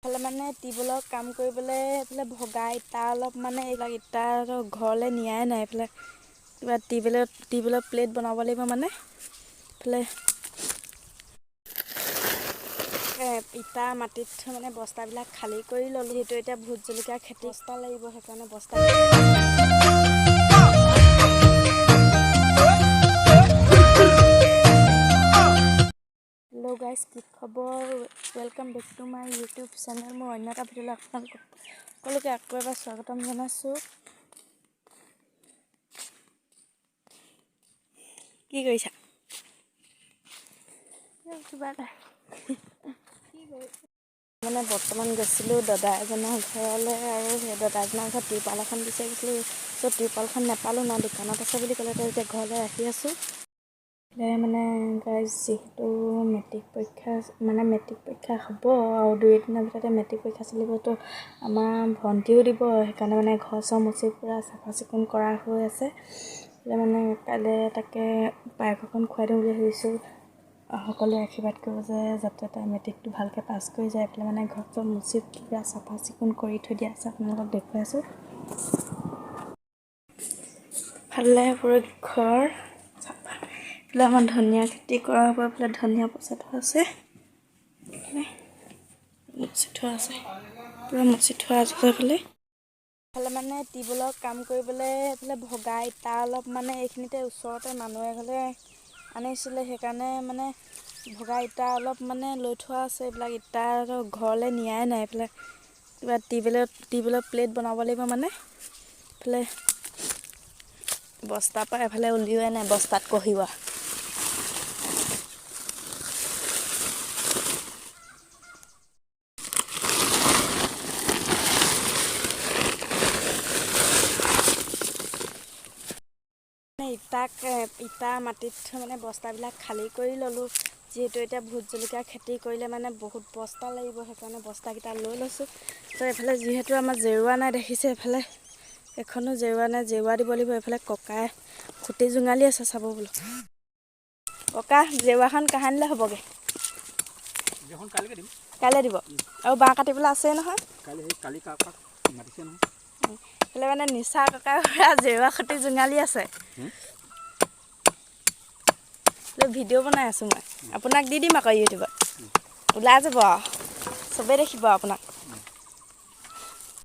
মানে টিউবৱেলৰ কাম কৰিবলৈ এইফালে ভগা ইটা অলপ মানে এইবিলাক ইটা ঘৰলৈ নিয়াই নাই। এইফালে কিবা টিউবৱেলৰ প্লেট বনাব লাগিব মানে এইফালে ইটা মাটিত মানে বস্তাবিলাক খালী কৰি ল'লোঁ। সেইটো এতিয়া ভোট জলকীয়া খেতি বস্তা লাগিব, সেইকাৰণে বস্তা হেল্ল' গাইজ, কি খবৰ? Welcome back to my YouTube channel. মোৰ অন্য এটা ভিডিঅ'লৈ আপোনালোকক সকলোকে আকৌ এবাৰ স্বাগতম জনাইছোঁ। কি কৰিছা? কিবা এটা মানে বৰ্তমান গৈছিলোঁ দাদা এজনৰ ঘৰলৈ, আৰু সেই দাদা এজনৰ ঘৰত টিৰপাল এখন বিচাৰিছিলোঁ। ত' টিৰপালখন নাপালোঁ, না দোকানত আছে বুলি ক'লে। এতিয়া ঘৰলৈ আহি আছোঁ। মানে গাইজ, যিহেতু মেট্ৰিক পৰীক্ষা হ'ব আৰু 2-3 ভিতৰতে মেট্ৰিক পৰীক্ষা চলিবতো, আমাৰ ভণ্টিও দিব। সেইকাৰণে মানে ঘৰ চৰ মুচি পূৰা চাফা চিকুণ কৰা হৈ আছে। মানে কাইলৈ তাকে পায়স অকণ খুৱাই দিওঁ বুলি ভাবিছোঁ। সকলোৱে আশীৰ্বাদ কৰিব যে যাতে তাই মেট্ৰিকটো ভালকৈ পাছ কৰি যায়। এইফালে মানে ঘৰ চৰ মুচি পূৰা চাফা চিকুণ কৰি থৈ দিয়া আছে, আপোনালোকক দেখুৱাই আছোঁ। ফালে পুৰা ঘৰ চাফা। এইফালে আমাৰ ধনিয়া খেতি কৰা হ'ব। এইফালে ধনিয়া পচাই থোৱা আছে, মুচি থোৱা আছে, পূৰা মুচি থোৱা আছে। এইফালে মানে টিউবৱেলৰ কাম কৰিবলৈ এইফালে ভগা ইটা অলপ মানে এইখিনিতে ওচৰতে মানুহ এঘৰলৈ আনিছিলে। সেইকাৰণে মানে ভগা ইটা অলপ মানে লৈ থোৱা আছে। এইবিলাক ইটা ঘৰলৈ নিয়াই নাই। এইফালে কিবা টিউবৱেলৰ প্লেট বনাব লাগিব মানে এইফালে বস্তাৰ পৰা এফালে উলিওৱাই নাই, বস্তাত কঢ়িওৱা। ইটা মাটিত মানে বস্তাবিলাক খালী কৰি ল'লোঁ। যিহেতু এতিয়া ভোট জলকীয়া খেতি কৰিলে মানে বহুত বস্তা লাগিব, সেইকাৰণে বস্তাকেইটা লৈ লৈছোঁ। তো এইফালে যিহেতু আমাৰ জেওৰা নাই, দেখিছে এইফালে এখনো জেওৰা নাই, জেওৰা দিব লাগিব। এইফালে ককাই খুটি জোঙালি আছে, চাব বোলো। ককা, জেওৰাখন কাহানিলৈ হ'বগৈ? কাইলৈ দিব। আৰু বাঁহ কাটিবলৈ আছেই নহয়। এইফালে মানে নিচা ককাই জেওৰা খুটি জোঙালি আছে। ভিডিঅ' বনাই আছোঁ মই, আপোনাক দি দিম আকৌ ইউটিউবত। ওলাই যাব, চবেই দেখিব আপোনাক।